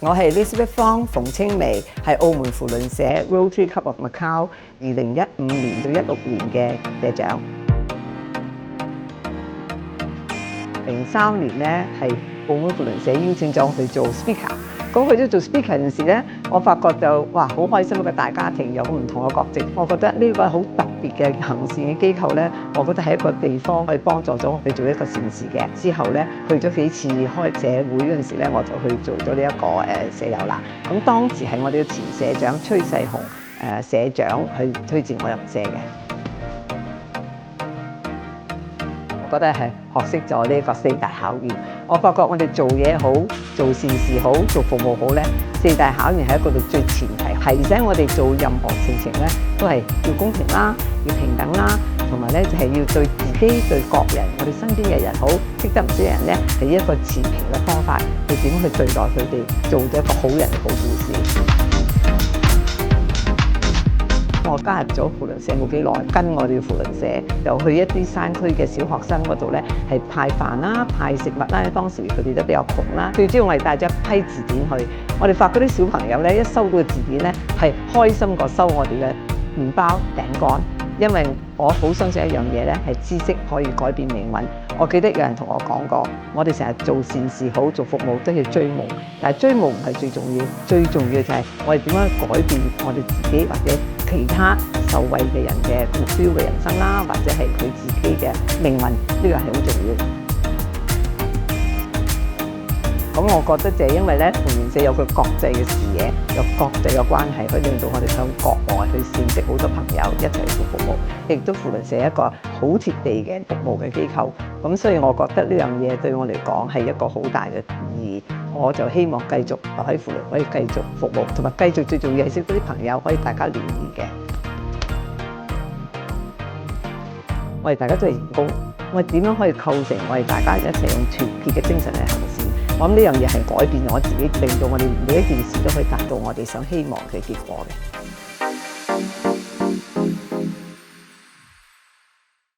我係 Elizabeth Fong 馮清薇，係澳門扶輪社 Rotary Club of Macau 2015年到16年嘅社長。03年咧係澳門扶輪社邀請咗我去做 speaker。咁去咗做 speaker 陣時咧，我發覺就哇好開心，一個大家庭有唔同嘅國籍。我覺得呢個好特別嘅行善嘅機構咧，我覺得係一個地方去幫助咗我去做一個善事嘅。之後咧去咗幾次開社會嗰陣時咧，我就去做咗呢一個社友啦。咁當時係我哋嘅前社長崔世雄社長去推薦我入社嘅。我覺得係學識咗呢個4大考驗。我發覺我哋做嘢好、做善事好、做服務好咧，4大考驗係一個最前提，提醒我哋做任何事情咧都係要公平啦、要平等啦，同埋咧就係要對自己、對各人、我哋身邊嘅人好，識得唔識人咧係一個持平嘅方法，去點去對待佢哋，做咗一個好人嘅好故事。我加入咗扶輪社冇幾耐，跟我哋扶輪社就去一啲山區嘅小學生嗰度咧，係派飯啦、派食物啦。當時佢哋都比較窮啦，最主要我哋帶咗一批字典去。我哋發覺啲小朋友咧，一收到個字典咧，係開心過收我哋嘅麵包餅乾，因為我好相信一樣嘢咧，係知識可以改變命運。我記得有人同我講過，我哋成日做善事好，做服務都要追夢，但係追夢唔係最重要，最重要就係我哋點樣改變我哋自己或者其他受惠嘅人嘅目標嘅人生啦，或者係佢自己嘅命運，呢個係好重要。咁我覺得就係因為咧，扶輪社有佢國際嘅視野，有國際嘅關係，可以令到我哋向國外去善識好多朋友一齊做服務，亦都扶輪社一個好貼地嘅服務嘅機構。咁所以我覺得呢樣嘢對我嚟講係一個好大嘅意義。我就希望繼續留喺扶輪，可以繼續服務，同埋繼續最重要係識到啲朋友，可以大家聯誼嘅。我哋大家都係員工，我哋點樣可以構成我哋大家一齊用團結嘅精神嚟行善？我諗呢樣嘢係改變我自己，令到我哋每一件事都可以達到我哋想希望嘅結果嘅。